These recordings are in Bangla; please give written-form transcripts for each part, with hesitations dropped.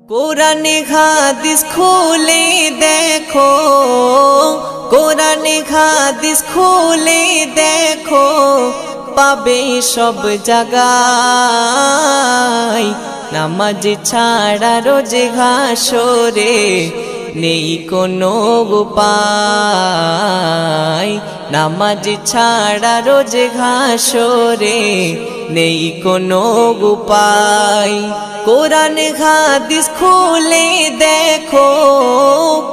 কোরআনে হাদিস খুলে দেখো, কোরআনে হাদিস খুলে দেখো, পাবে সব জায়গায়। নামাজ ছাড়া রোজে হাসরে নেই কোনো উপায়। নামাজ ছাড়া রোজে হাসরে নেই কোনো উপায়। কোরআন হাদিস খুলে দেখো,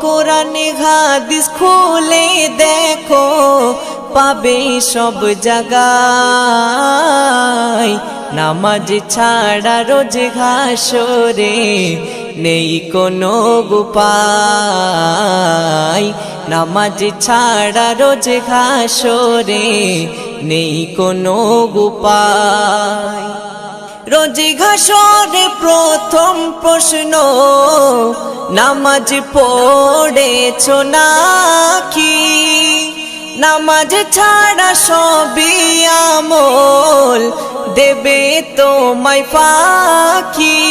কোরআন হাদিস খুলে দেখো, পাবে সব জায়গায়। নামাজ ছাড়া রোজ হাসরে নেই কোনো উপায়। নামাজ ছাড়া রোজ হাসরে নেই কোনো উপায়। রোজ হাসরে প্রথম প্রশ্ন, নামাজ পড়েছো নাকি? নামাজ ছাড়া সবই আমল দেবে তোমায় ফাঁকি।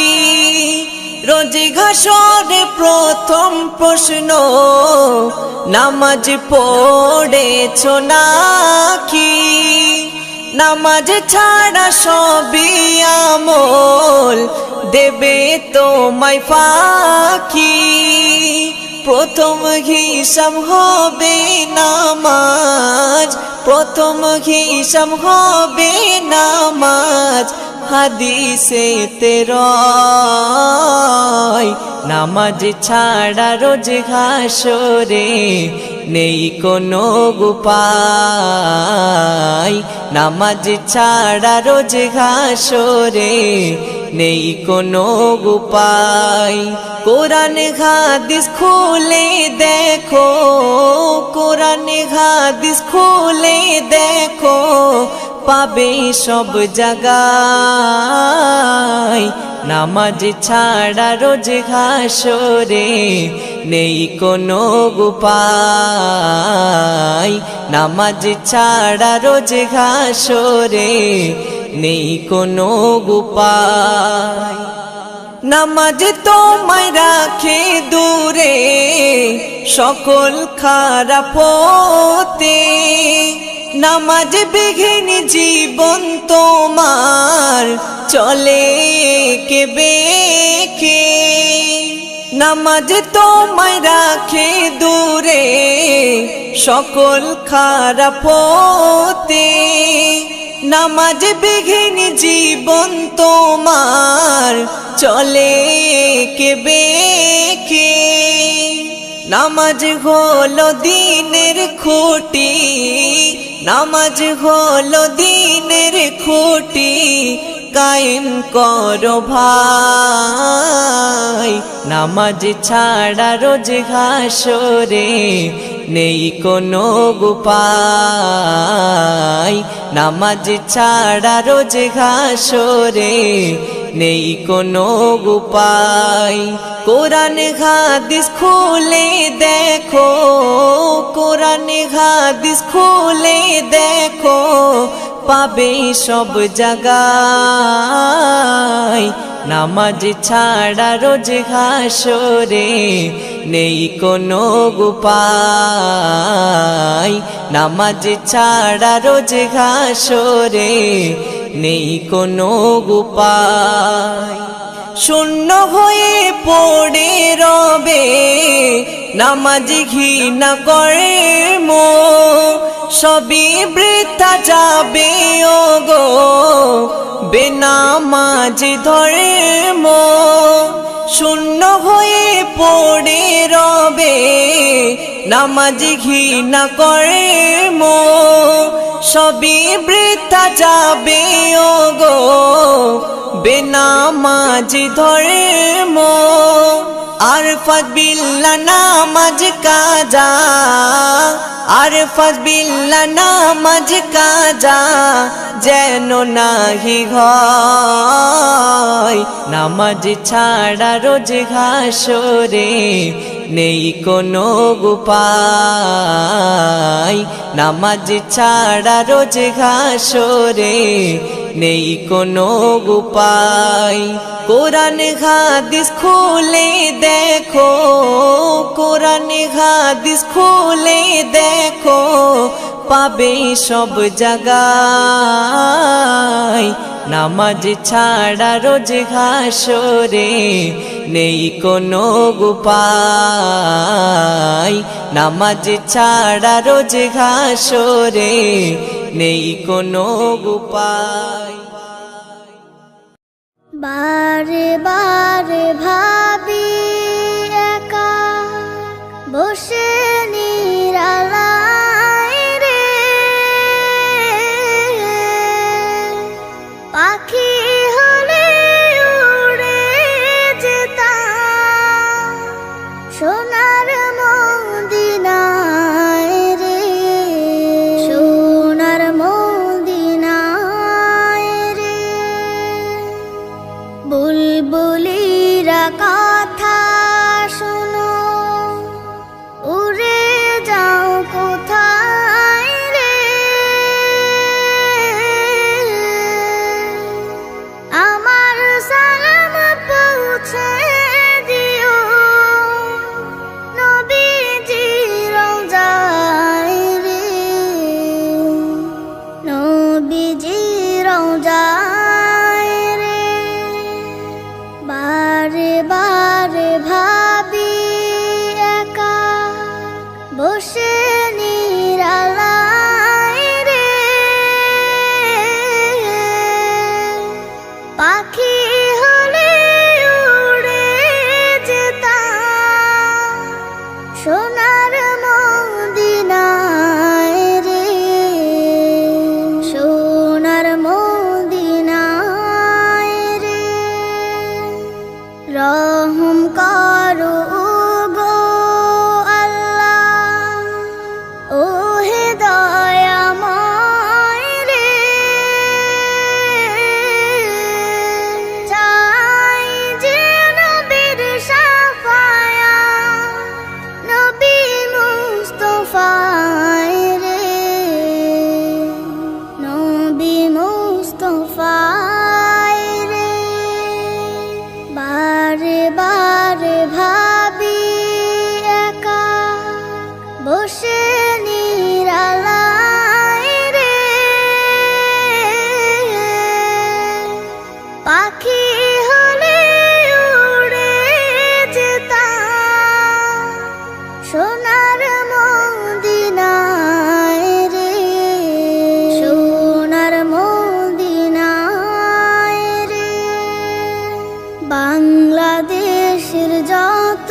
রোজ হাসরে প্রথম প্রশ্ন, নামাজ পড়েছো নাকি? নামাজ ছাড়া সবই আমল দেবে তোমায় ফাঁকি। প্রথম হিসাব হবে নামাজ, প্রথম হিসাব হবে নামাজ। হাদিসেতে রয় নামাজ ছাড়া রোজ হাসরে নেই কোনো উপায়। নামাজ ছাড়া রোজ হাসরে নেই কোনো উপায়। কোরআন হাদিস খুলে দেখো, কোরআন হাদিস খুলে দেখো, পাবে সব জায়গায়। নামাজ ছাড়া রোজ হাসরে নেই কোনো উপায়। নামাজ ছাড়া রোজ হাসরে নেই কোনো উপায়। নামাজ তোমায় রাখে দূরে সকল খারাপ হতে। নামাজ বিঘিন জীবন তোমার চলে কে বেঁকে। নামাজ তোমায় রাখে দূরে সকল খারাপ হতে। নামাজ বিঘিন জীবন তোমার চলে কে বেঁকে। নামাজ হলো দিনের খুঁটি, নামাজ হলো দিনের খুঁটি। কায়েম করো ভাই, নামাজ ছাড়া রোজ হাসরে নেই কোনো উপায়। নামাজ ছাড়া রোজ হাসরে নেই কোনো উপায়। কোরআন হাদিস খুলে দেখো, কোরআন হাদিস খুলে দেখো, পাবে সব জায়গায়। নামাজ ছাড়া রোজ হাসরে নেই কোনো উপায়। নামাজ ছাড়া রোজ হাসরে নেই কোনো উপায়। শূন্য হয়ে পড়ে রবে নামাজ ঘৃণা করে মো, সবই বৃথা যাবে ওগো বেনামাজ ধর্ম। শূন্য হয়ে পড়ে রবে নামাজ ঘৃণা করে মো, সবই বৃথা যাবে ওগো বেনামাজ ধর্ম। আরফাত বিল্লাহ নামাজ কাজা, আরফাত বিল্লাহ নামাজ কাজা যেন নাহি হয়। নামাজ ছাড়া রোজ হাসরে নেই কোনো উপায়। নামাজ ছাড়া রোজ হাসরে নেই কোনো উপায়। কোরআন হাদিস খুলে দেখো, কোরআন হাদিস খুলে দেখো, পাবে সব জায়গায়। নামাজ ছাড়া রোজ হাসরে নেই কোনো উপায়। নামাজ ছাড়া রোজ হাসরে নেই কোনো উপায়। বারে বারে ভাবি একা বসে নিরালায় রে, পাখি হলে উড়ে যেতাম সোনার মদিনায় রে, সোনার মদিনায় রে। বুলবুলিরা কথা শোনো, উড়ে যাও কোথায় রে, আমার সালাম পৌঁছে দিও নবীজি রওজায় রে, নবীজি রওজায় রে। বারে বারে ভাবি একা বসে নিরালায় রে, পাখি হলে উড়ে যেতাম সোনার মদিনায় রে, সোনার মদিনায় রে। রহম করো গো আল্লাহ, ও হে দয়াময় রে, চাই যে নবীর শাফায়াত, নবী মুস্তাফায় রে, নবী মুস্তাফায় রে। বারে বারে ভাবি একা বসে নিরালায় রে, পাখি হলে উড়ে যেতাম সোনার মদিনায় রে, সোনার মদিনায় রে। বাংলাদেশের যত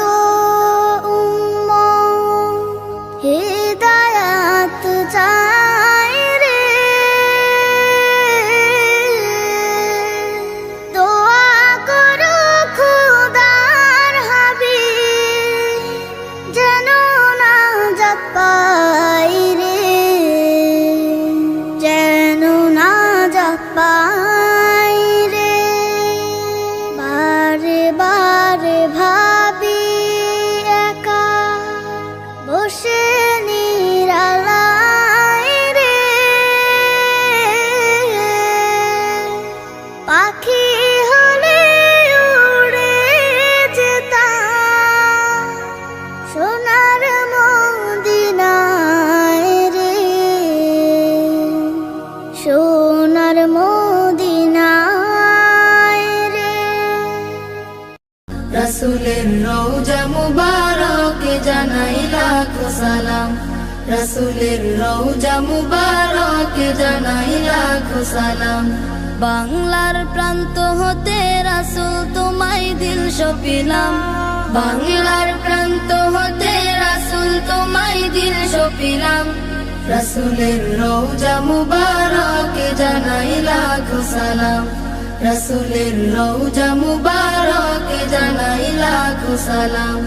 উম্মত হিদায়াত চায় রে, দোয়া করো খোদার হাবিব যেন নাজাত পাই রে, যেন নাজাত পাই রে। বারে বারে ভাবি একা বসে নিরালায় রে, পাখি হলে উড়ে যেতাম সোনার মদিনায় রে, সোনার মদিনায় রে। রাসূলের রওজা মুবারকে জানাই লাখো সালাম, রাসূলের রওজা মুবারকে জানাই লাখো সালাম। বাংলার প্রান্ত হতে রাসূল তোমায় দিল সপিলাম, বাংলার প্রান্ত হতে রাসূল তোমায় দিল সপিলাম। রাসূলের রওজা মুবারকে জানাই লাখো সালাম, রাসূলের রওজা মুবারকে জানাই লাখো সালাম।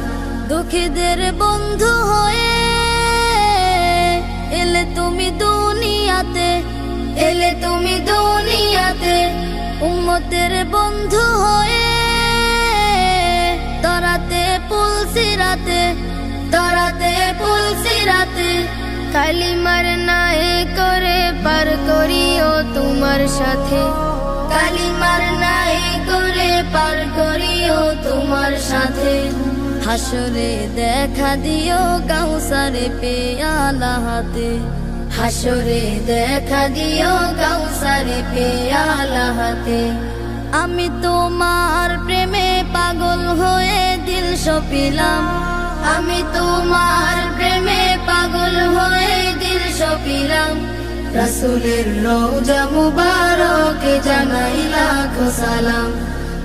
দুঃখীদের বন্ধু হয়ে এলে তুমি দুনিয়াতে, এলে তুমি দুনিয়াতে। উম্মতের বন্ধু হয়ে তরাতে পুলসিরাতে, তরাতে পুলসিরাতে। কালিমার নায়ে করে পার করিও তোমার সাথে, কালিমার নাই করে পার করিও তোমার সাথে। হাসরে দেখা দিও কাউসারে পেয়ালা হাতে, হাসরে দেখা দিও কাউসারে পেয়ালা হাতে। আমি তোমার প্রেমে পাগল হয়ে দিল সপিলাম, আমি তোমার প্রেমে পাগল হয়ে দিল সপিলাম। রাসূলের রওজা মুবারকে জানাই লাখো সালাম,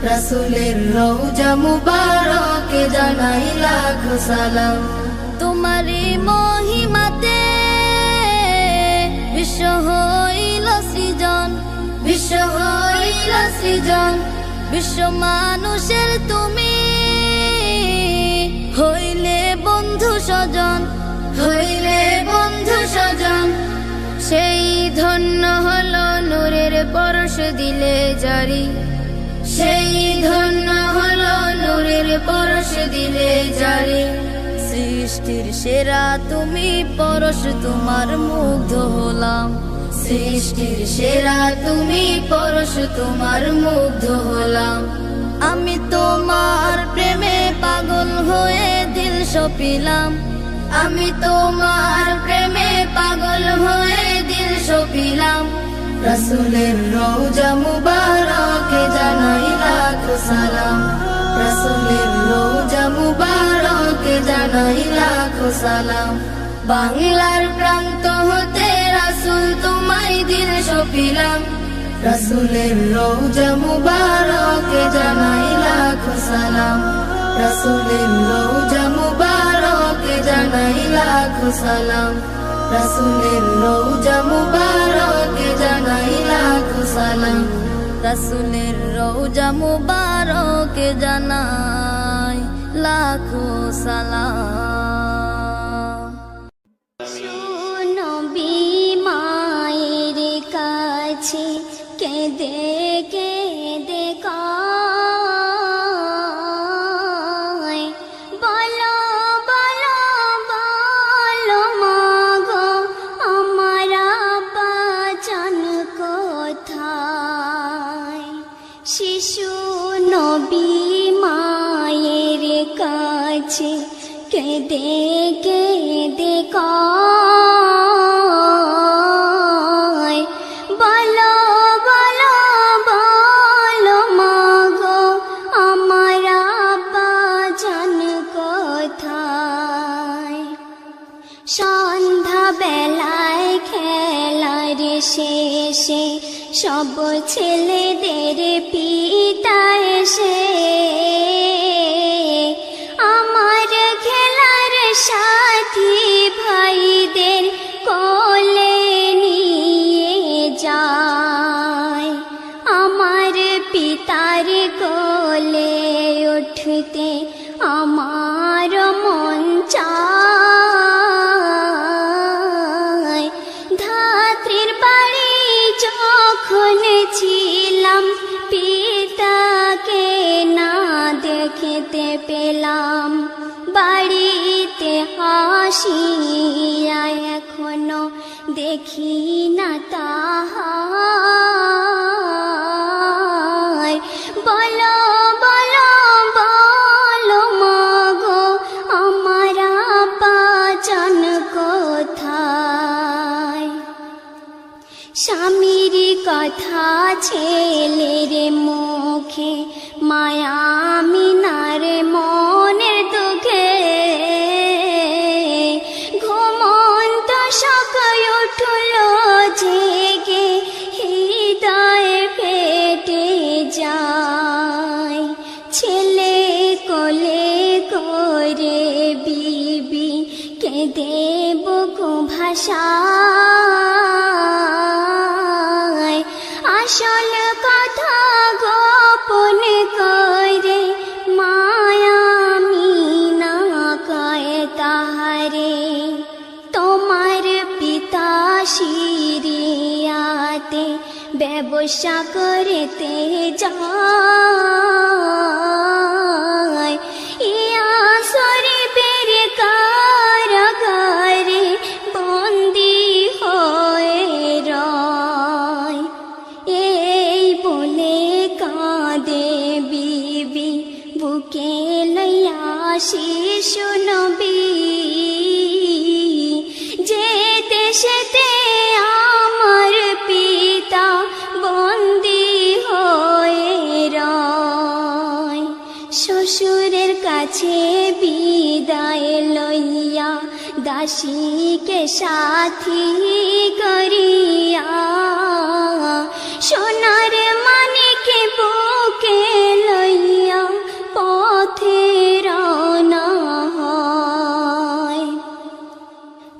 রাসূলের রওজা মুবারকে জানাই লাখো সালাম। তোমারই মহিমাতে বিশ্ব হইল সৃজন, বিশ্ব হইল সৃজন। বিশ্ব মানুষের তুমি হইলে বন্ধু স্বজন, হইলে বন্ধু স্বজন। সেই ধন্য হলো নূরের পরশ দিলে জারি, সেই ধন্য হলো নূরের পরশ দিলে জারি। সৃষ্টির সেরা তুমি পরশ তোমার মুগ্ধ হলাম, সৃষ্টির সেরা তুমি পরশ তোমার মুগ্ধ হলাম। আমি তোমার প্রেমে পাগল হয়ে দিল সপিলাম, আমি তোমার প্রেমে পাগল হয়ে দিল সপিলাম। রাসূলের রওজা মুবারকে জানাই লাখো সালাম, রাসূলের রওজা মুবারকে জানাই লাখো সালাম। বাংলার প্রান্ত হতে রাসূল তোমায় দিল সপিলাম, রাসূলের রওজা মুবারকে জানাই লাখো সালাম, রাসূলের রওজা মুবারকে জানাই লাখো সালাম, রাসূলের রওজা মুবারকে জানাই লাখো সালাম, রাসূলের রওজা মুবারকে জানাই লাখো সালাম। নবী মায়ের কাছে কেঁদে কেঁদে কয়, বলো বলো বলো মাগো আমার বাঁচান কোথায়। শিশু নবী মায়ের কাছে কেঁদে কেঁদে কয়, বলো বলো বলো মাগো আমার বাঁচান কোথায়। সন্ধ্যা বেলায় খেলার শেষে সব ছেলেদের পিতা এসে আমার খেলার সাথী ভাইদের কোলে নিয়ে যায়। আমার পিতার কোলে উঠতে আমার মন চায়। ধাত্রীর বাড়ি যখন ছিলাম পিতাকে না দেখতে পেলাম, বাড়িতে আসিয়া এখনো দেখি না তাহার। বলো বলো বলো মাগো আমার বাঁচান কোথায়। স্বামীর কথা ছেলের মুখে মায়া মিনার মনের দুঃখে ঘুমন্ত সকাল উঠল জেগে হৃদয় ফেটে যায়। ছেলে কোলে করে বিবি কেঁদে বুকু ভাষায়। আসল কথা গোপন করে মায়া মিনা কয় তাহারে, তোমার পিতা সিরিয়াতে ব্যবসা করতে যায়। ইয়া শরীফের কারাগারে বন্দী হয়ে রয়। শিশু নবী, যে দেশেতে আমার পিতা বন্দী হয়ে রয়। শ্বশুরের কাছে বিদায় লইয়া দাসীকে সাথী করিয়া, সোনার মানিকে বুকে লইয়া পথে রওনা হয়।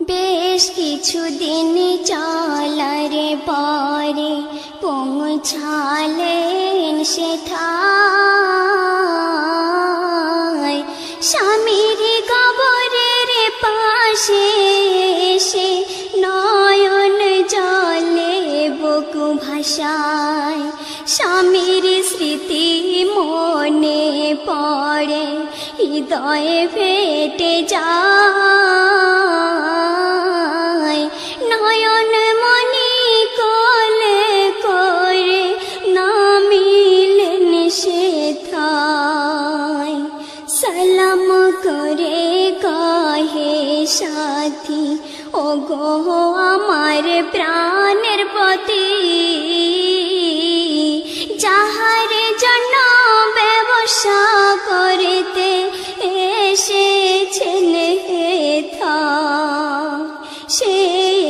বেশ কিছুদিন চলার পরে পৌঁছালেন সেথায়। স্বামীর কবরের পাশে এসে নয়ন জলে বুক ভাসায়। স্বামীর স্মৃতি মনে পড়ে, হৃদয়ে ফেটে যায়। নয়ন মনি কোলে করে নামিলেন সেথায়। সালাম করে কহে সাথী, ও গো আমার প্রাণের পতি, যাহার জন্য ব্যবসা করিতে এসেছেন হেথায়, সে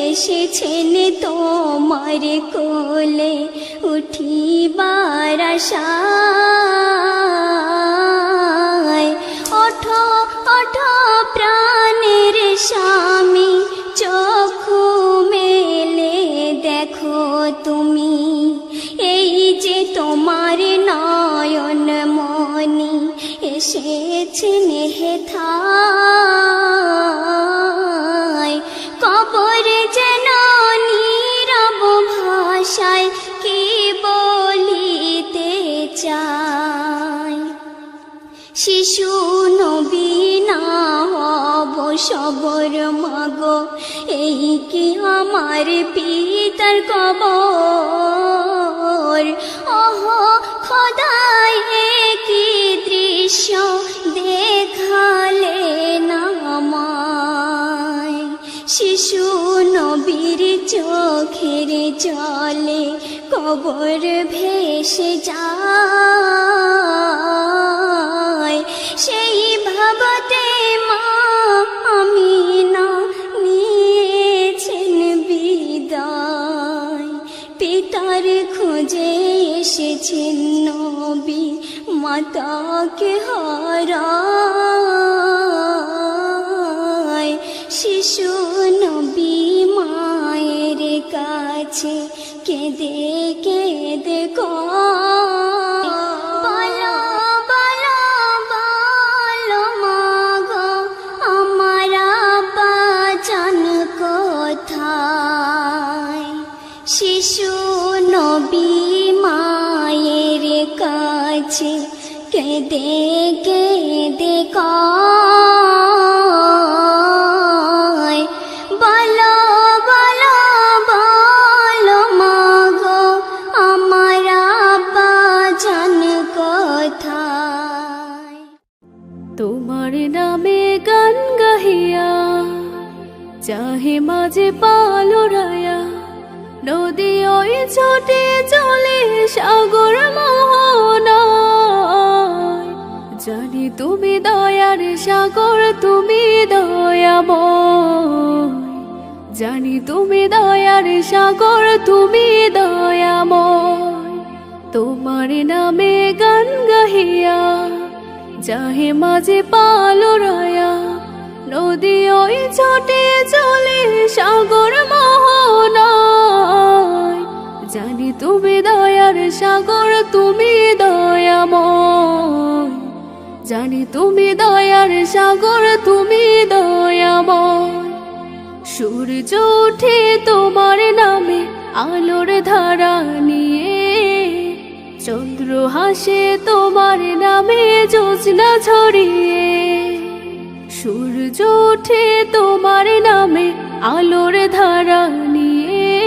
এসেছেন তোমার কোলে উঠিবার আশায়। ওঠো ওঠো প্রাণের স্বামী, চক্ষু মেলে দেখো তুমি, এই যে তোমার নয়ন মনি এসেছেন হেথায়। কবর যেন নীরব ভাষায় কি বলিতে চায়। শিশু নবী না হব সবর মাগো, এই কি আমার পিতার কবর। ওহ খোদাই কি দৃশ্য দেখালে না আমায়। শিশু নবীর চোখের জলে কবর ভেসে যায়। সেই ভাবতে মা আমিনা নিয়েছেন বিদায়। পিতার খোঁজে এসেছেন নবী, মাতাকে হারায়। শিশু নবী মায়ের কাছে কেঁদে কেঁদে কয়, বলো বলো বলো মাগো আমার আব্বা জান কোথায়। শিশু নবী মায়ের কাছে কেঁদে কেঁদে কয়, বলো বলো বলো মাগো আমার আব্বা জান কোথায়। তোমার নামে গান গাহিয়া চাহে মাঝে পালরায়া, নদী ওই ছোটে চলে সাগর মোহনায়। জানি তুমি দয়ার সাগর, তুমি দয়াময়। জানি তুমি দয়ার সাগর, তুমি দয়াময়। তোমার নামে গান গাহিয়া চাহে মাঝে পালরায়া, নদী ওই ছোটে চলে সাগর মোহনায়। জানি তুমি দয়ার সাগর, তুমি দয়াময়। জানি তুমি দয়ার সাগর, তুমি দয়াময়। সূর্য ওঠে তোমার নামে আলোর ধারা নিয়ে, চন্দ্র হাসে তোমার নামে জ্যোৎস্না ছড়িয়ে। সূর্য ওঠে তোমার নামে আলোর ধারা নিয়ে,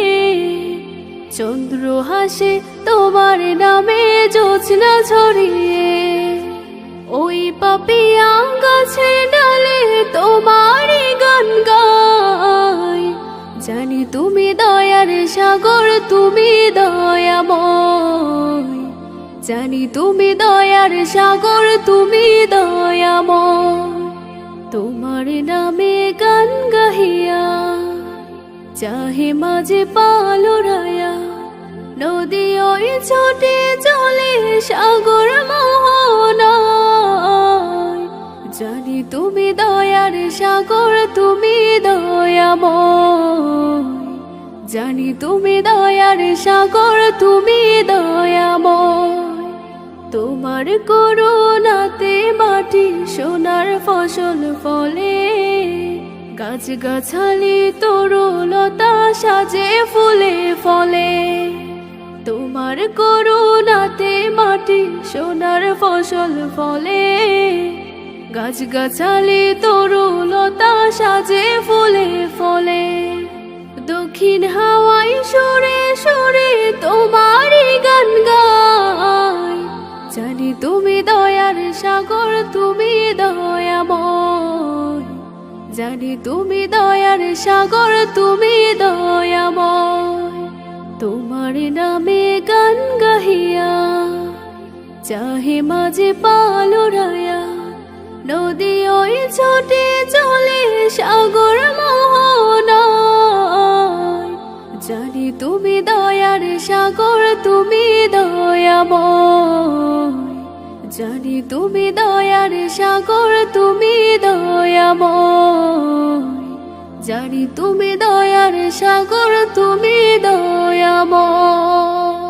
চন্দ্র হাসে তোমার নামে জ্যোৎস্না ছড়িয়ে। ওই পাপিয়া গাছের ডালে তোমারই গান গায়। জানি তুমি দয়ার সাগর, তুমি দয়াময়। জানি তুমি দয়ার সাগর, তুমি দয়াময়। তোমার নামে গান গাহিয়া চাহে মাঝে পালরায়া, নদী ওই ছোটে চলে সাগর মোহনায়। জানি তুমি দয়ার সাগর, তুমি দয়াময়। জানি তুমি দয়ার সাগর, তুমি দয়াময়। তোমার করুণাতে মাটি সোনার ফসল ফলে, গাছ গাছালি তরুলতা সাজে ফুলে ফলে। তোমার করুণাতে মাটি সোনার ফসল ফলে, গাছ গাছালি তরুলতা সাজে ফুলে ফলে। দক্ষিণ হাওয়াই সুরে সুরে তোমারই গান গায়। জানি তুমি দয়ার সাগর, তুমি দয়াময়। জানি তুমি দয়ার সাগর, তুমি দয়াময়। তোমার নামে গান গাহিয়া চাহে মাঝে পালরায়া, নদী ওই ছোটে চলে সাগর মোহনায়। জানি তুমি দয়ার সাগর, তুমি দয়াময়। জানি তুমি দয়ার সাগর, তুমি দয়াময়। জানি তুমি দয়ার সাগর, তুমি দয়াময়।